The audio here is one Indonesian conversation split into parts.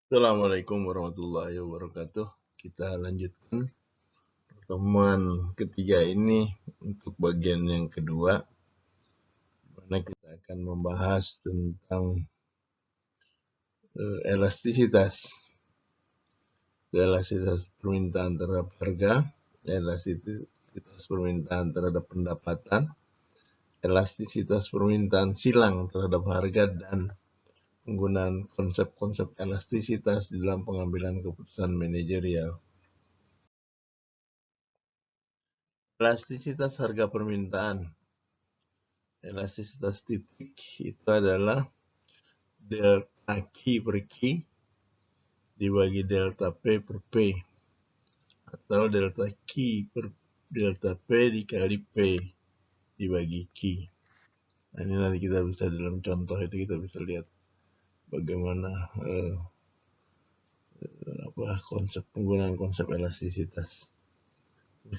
Assalamualaikum warahmatullahi wabarakatuh. Kita lanjutkan pertemuan ketiga ini untuk bagian yang kedua, mana kita akan membahas tentang elastisitas permintaan terhadap harga, elastisitas permintaan terhadap pendapatan, elastisitas permintaan silang terhadap harga, dan penggunaan konsep-konsep elastisitas di dalam pengambilan keputusan manajerial. Elastisitas harga permintaan. Elastisitas titik itu adalah delta Q per Q dibagi delta P per P, atau delta Q per delta P dikali P dibagi Q. Nah, ini nanti kita bisa dalam contoh itu kita bisa lihat bagaimana penggunaan konsep elastisitas.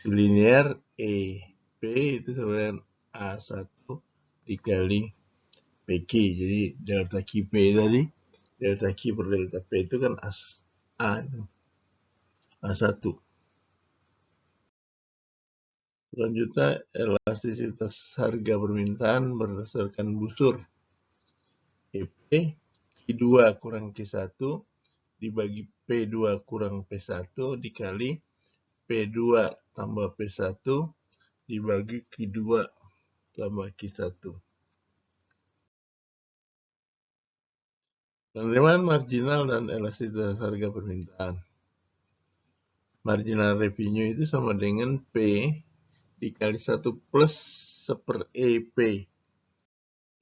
Linear EP itu sama dengan A1 dikali PQ. Jadi delta QP tadi, delta Q per delta P itu kan A1. Selanjutnya, elastisitas harga permintaan berdasarkan busur. EP Q2 kurang Q1 dibagi P2 kurang P1 dikali P2 tambah P1 dibagi Q2 tambah Q1. Penerimaan marginal dan elastisitas harga permintaan. Marginal revenue itu sama dengan P dikali 1 plus 1/E EP.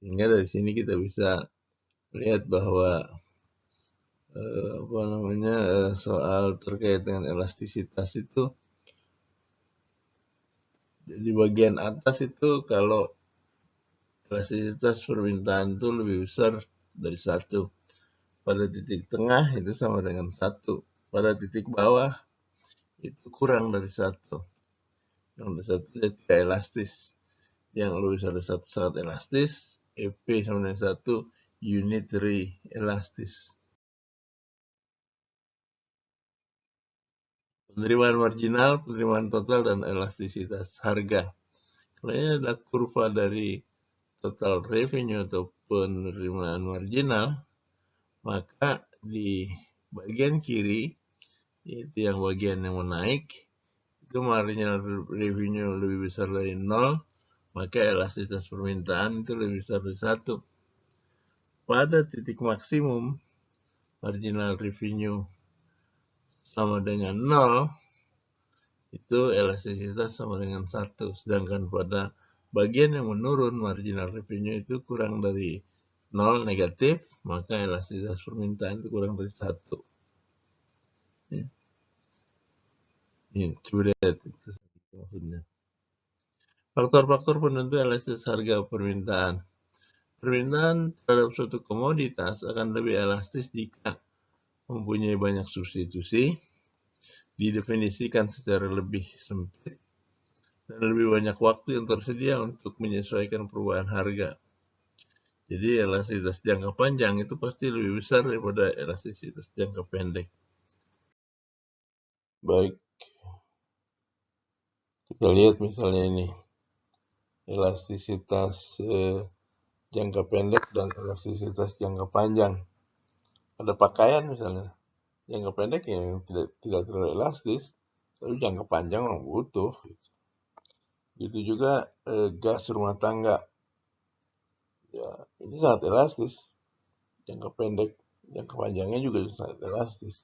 Sehingga dari sini kita bisa lihat bahwa soal terkait dengan elastisitas itu di bagian atas itu kalau elastisitas permintaan itu lebih besar dari 1, pada titik tengah itu sama dengan 1, pada titik bawah itu kurang dari 1. Yang dari 1 tidak elastis. Yang lebih besar dari 1 sangat elastis. EP sama dengan 1 unitary elastis. Penerimaan marginal, penerimaan total, dan elastisitas harga. Kalau ini adalah kurva dari total revenue atau penerimaan marginal, maka di bagian kiri, yaitu yang bagian yang menaik, itu marginal revenue lebih besar dari 0, maka elastisitas permintaan itu lebih besar dari 1. Pada titik maksimum, marginal revenue sama dengan 0, itu elastisitas sama dengan 1. Sedangkan pada bagian yang menurun, marginal revenue itu kurang dari 0 negatif, maka elastisitas permintaan itu kurang dari 1. Ini coba lihat itu maksudnya. Faktor-faktor penentu elastisitas harga permintaan. Permintaan terhadap suatu komoditas akan lebih elastis jika mempunyai banyak substitusi, didefinisikan secara lebih sempit, dan lebih banyak waktu yang tersedia untuk menyesuaikan perubahan harga. Jadi elastisitas jangka panjang itu pasti lebih besar daripada elastisitas jangka pendek. Baik, kita lihat misalnya ini elastisitas jangka pendek dan elastisitas jangka panjang. Ada pakaian misalnya, jangka pendek yang tidak terlalu elastis, tapi jangka panjang orang butuh. Itu juga gas rumah tangga. Ya, ini sangat elastis. Jangka pendek, jangka panjangnya juga sangat elastis.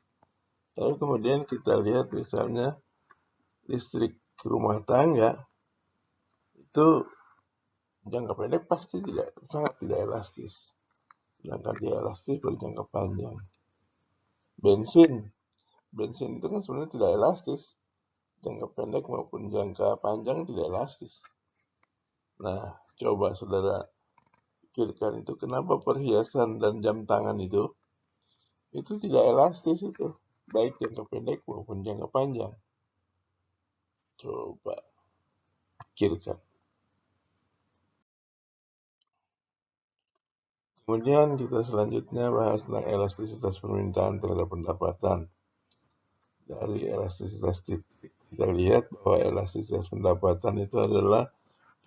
Tapi kemudian kita lihat misalnya listrik rumah tangga, itu jangka pendek pasti sangat tidak elastis. Sedangkan dia elastis bagi jangka panjang. Bensin itu kan sebenarnya tidak elastis. Jangka pendek maupun jangka panjang tidak elastis. Nah, coba saudara pikirkan itu kenapa perhiasan dan jam tangan itu tidak elastis itu, baik jangka pendek maupun jangka panjang. Coba pikirkan. Kemudian kita selanjutnya bahas tentang elastisitas permintaan terhadap pendapatan. Dari elastisitas kita lihat bahwa elastisitas pendapatan itu adalah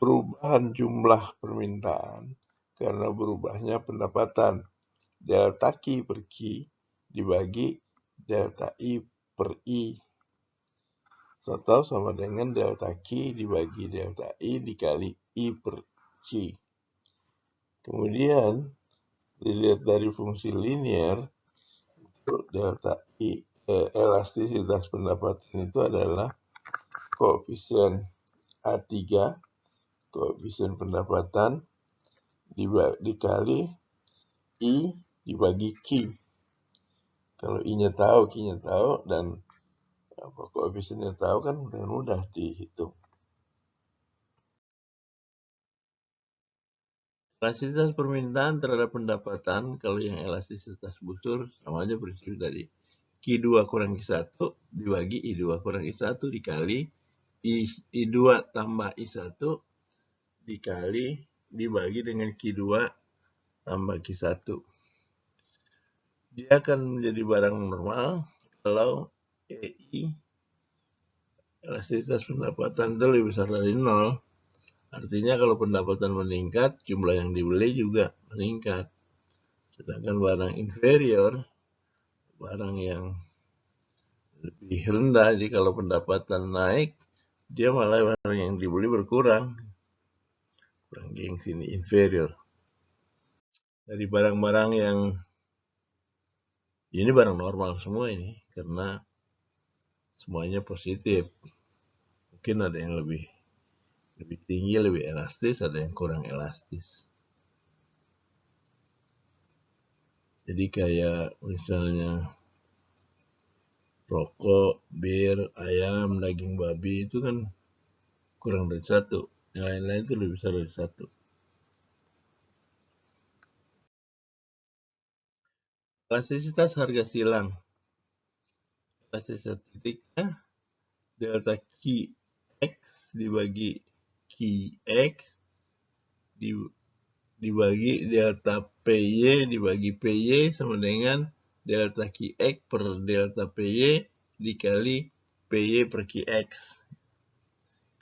perubahan jumlah permintaan karena berubahnya pendapatan. Delta Q per Q dibagi delta I per I. Atau sama dengan delta Q dibagi delta I dikali I per Q. Kemudian dilihat dari fungsi linear, delta I elastisitas pendapatan itu adalah koefisien A3, koefisien pendapatan dikali I dibagi Q. Kalau I-nya tahu, Q-nya tahu, dan koefisiennya tahu kan mudah dihitung. Elastisitas permintaan terhadap pendapatan, kalau yang elastisitas busur sama aja prinsip tadi. Q2 kurang Q1 dibagi I2 kurang I1 dikali I2 tambah I1 dikali dibagi dengan Q2 tambah Q1. Dia akan menjadi barang normal kalau EI, elastisitas pendapatan, itu lebih besar dari 0. Artinya kalau pendapatan meningkat, jumlah yang dibeli juga meningkat. Sedangkan barang inferior, barang yang lebih rendah, jadi kalau pendapatan naik, dia malah barang yang dibeli berkurang. Kurang gengsi ini, inferior. Dari barang-barang yang ini barang normal semua ini, karena semuanya positif. Mungkin ada yang lebih tinggi, lebih elastis, ada yang kurang elastis. Jadi kayak misalnya rokok, bir, ayam, daging babi itu kan kurang dari 1. Yang lain-lain itu lebih besar dari 1. Elastisitas harga silang. Elastisitas titiknya delta Qx dibagi Qx dibagi delta PY dibagi PY sama dengan delta Qx per delta PY dikali PY per Qx.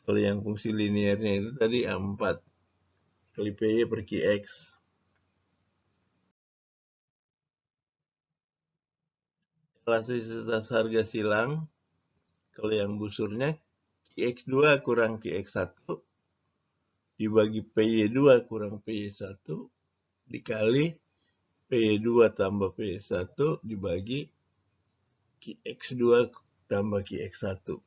Kalau yang fungsi linearnya itu tadi A4 kali PY per Qx. Elastisitas harga silang, kalau yang busurnya Qx2 kurang Qx1 dibagi PY2 kurang PY1 dikali PY2 tambah PY1 dibagi Qx2 tambah Qx1.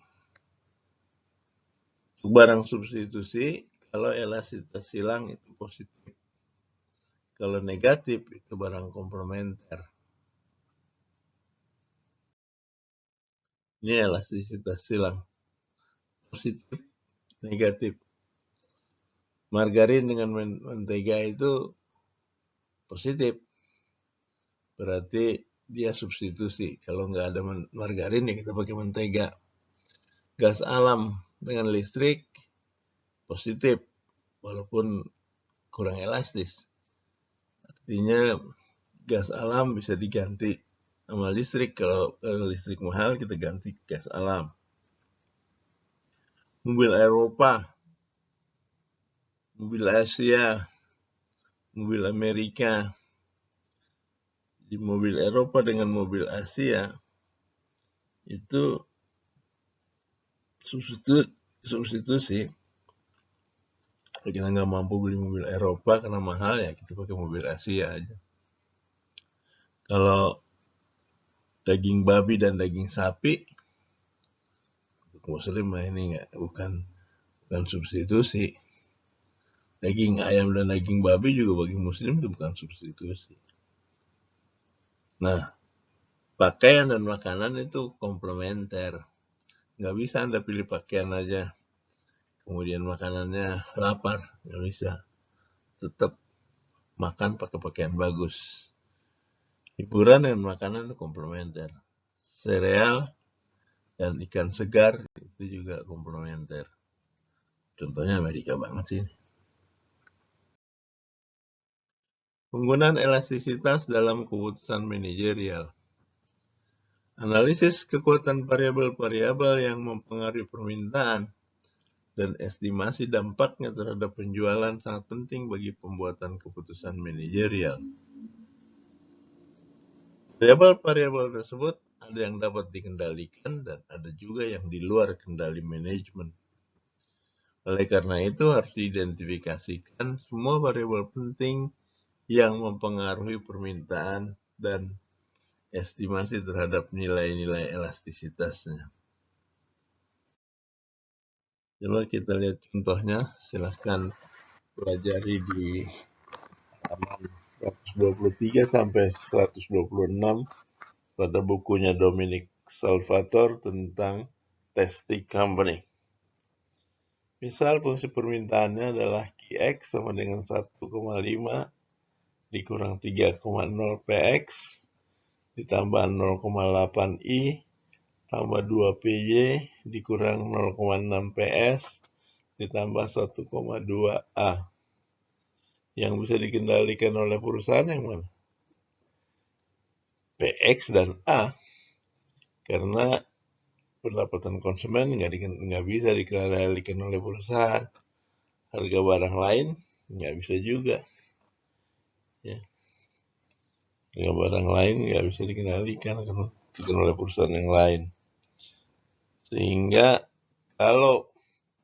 Barang substitusi, kalau elastisitas silang itu positif. Kalau negatif itu barang komplementer. Ini elastisitas silang. Positif, negatif. Margarin dengan mentega itu positif. Berarti dia substitusi. Kalau nggak ada margarin ya kita pakai mentega. Gas alam dengan listrik positif, walaupun kurang elastis. Artinya gas alam bisa diganti sama listrik. Kalau listrik mahal kita ganti gas alam. Mobil Eropa, mobil Asia, mobil Amerika. Di mobil Eropa dengan mobil Asia itu substitusi. Kalau kita nggak mampu beli mobil Eropa karena mahal ya kita pakai mobil Asia aja. Kalau daging babi dan daging sapi untuk muslim ini bukan substitusi. Daging ayam dan daging babi juga bagi muslim itu bukan substitusi. Nah, pakaian dan makanan itu komplementer. Nggak bisa Anda pilih pakaian aja, kemudian makanannya lapar, nggak bisa. Tetap makan pakai pakaian bagus. Hiburan dan makanan itu komplementer. Sereal dan ikan segar itu juga komplementer. Contohnya Amerika banget sih. Penggunaan elastisitas dalam keputusan manajerial. Analisis kekuatan variabel-variabel yang mempengaruhi permintaan dan estimasi dampaknya terhadap penjualan sangat penting bagi pembuatan keputusan manajerial. Variabel-variabel tersebut ada yang dapat dikendalikan dan ada juga yang di luar kendali manajemen. Oleh karena itu harus diidentifikasikan semua variabel penting yang mempengaruhi permintaan dan estimasi terhadap nilai-nilai elastisitasnya. Coba kita lihat contohnya, silahkan pelajari di halaman 123 sampai 126 pada bukunya Dominic Salvatore tentang testing company. Misal fungsi permintaannya adalah Qx sama dengan 1,5 dikurang 3,0 Px ditambah 0,8 I tambah 2 PY dikurang 0,6 PS ditambah 1,2 A. Yang bisa dikendalikan oleh perusahaan yang mana? PX dan A. Karena pendapatan konsumen nggak bisa dikendalikan oleh perusahaan. Harga barang lain nggak bisa juga. Ya. Harga barang lain nggak bisa dikendalikan oleh perusahaan yang lain. Sehingga kalau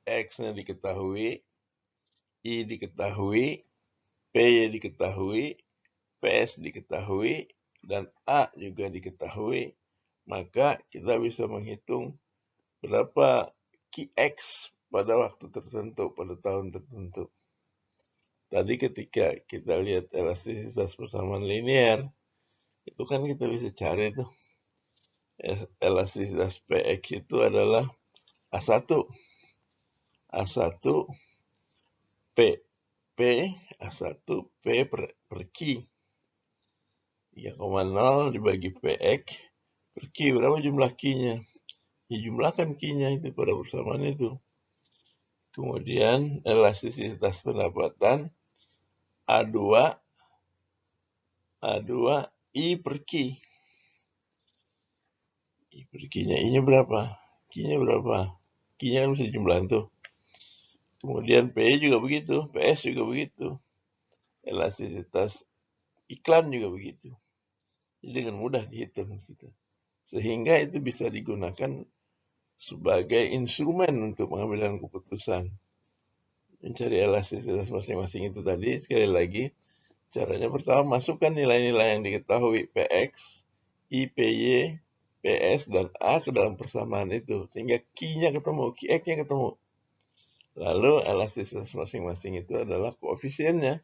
X-nya diketahui, I diketahui, PY diketahui, PS diketahui, dan A juga diketahui, maka kita bisa menghitung berapa Qx pada waktu tertentu, pada tahun tertentu. Tadi ketika kita lihat elastisitas persamaan linear, itu kan kita bisa cari tuh elastisitas Px itu adalah A1 P A1 P per Q 3,0 dibagi Px per Q, berapa jumlah Q-nya? Ya jumlahkan Q-nya itu pada persamaan itu. Kemudian elastisitas pendapatan A2 I per Q. I per Q-nya, I-nya berapa? Q-nya berapa? Q-nya kan bisa jumlahin tuh. Kemudian P juga begitu, PS juga begitu. Elastisitas iklan juga begitu. Jadi dengan mudah dihitung gitu. Sehingga itu bisa digunakan sebagai instrumen untuk pengambilan keputusan. Mencari elastisitas masing-masing itu tadi, sekali lagi, caranya pertama masukkan nilai-nilai yang diketahui PX, I, PY, PS, dan A ke dalam persamaan itu. Sehingga Q-nya ketemu, Qx-nya ketemu. Lalu elastisitas masing-masing itu adalah koefisiennya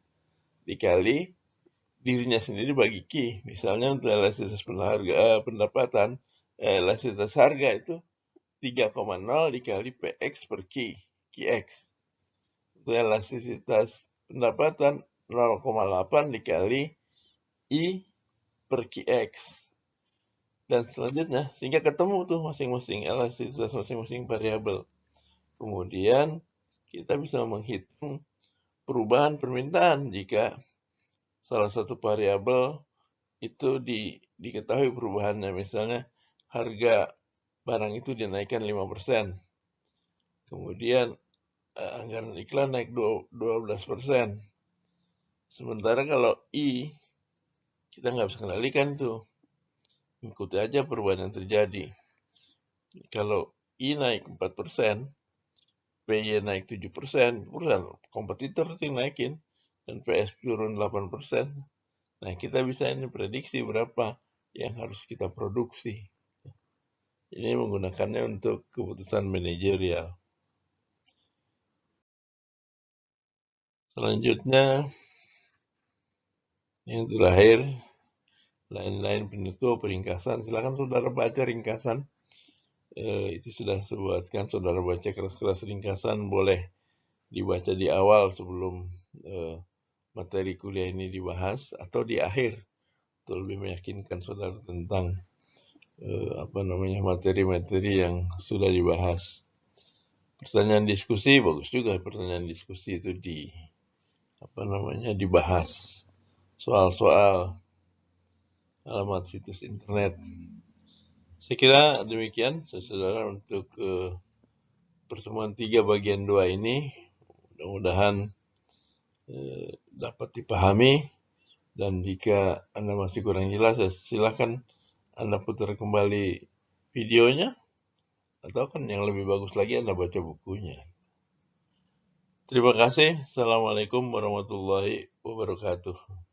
dikali dirinya sendiri bagi Q. Misalnya untuk elastisitas pendapatan, elastisitas harga itu 3,0 dikali PX per Q, Qx. Untuk elastisitas pendapatan 0,8 dikali I per Qx. Dan selanjutnya, sehingga ketemu tuh masing-masing elastisitas masing-masing variabel. Kemudian kita bisa menghitung perubahan permintaan jika salah satu variabel itu diketahui perubahannya. Misalnya harga barang itu dinaikkan 5%. Kemudian anggaran iklan naik 12%. Sementara kalau I, kita nggak bisa kendalikan tuh. Ikuti aja perubahan yang terjadi. Kalau I naik 4%, PY naik 7%, perusahaan kompetitor itu yang naikin, dan PS turun 8%. Nah, kita bisa ini prediksi berapa yang harus kita produksi. Ini menggunakannya untuk keputusan manajerial. Selanjutnya, yang terakhir, lain-lain penutup ringkasan. Silakan saudara baca ringkasan. Itu sudah saya buatkan, saudara baca keras-keras ringkasan, boleh dibaca di awal sebelum materi kuliah ini dibahas, atau di akhir, untuk lebih meyakinkan saudara tentang materi-materi yang sudah dibahas. Pertanyaan diskusi bagus juga, pertanyaan diskusi itu dibahas soal-soal alamat situs internet. Saya kira demikian, saudara, untuk pertemuan 3 bagian 2 ini. Mudah-mudahan dapat dipahami, dan jika Anda masih kurang jelas, silakan Anda putar kembali videonya, atau kan yang lebih bagus lagi Anda baca bukunya. Terima kasih. Assalamualaikum warahmatullahi wabarakatuh.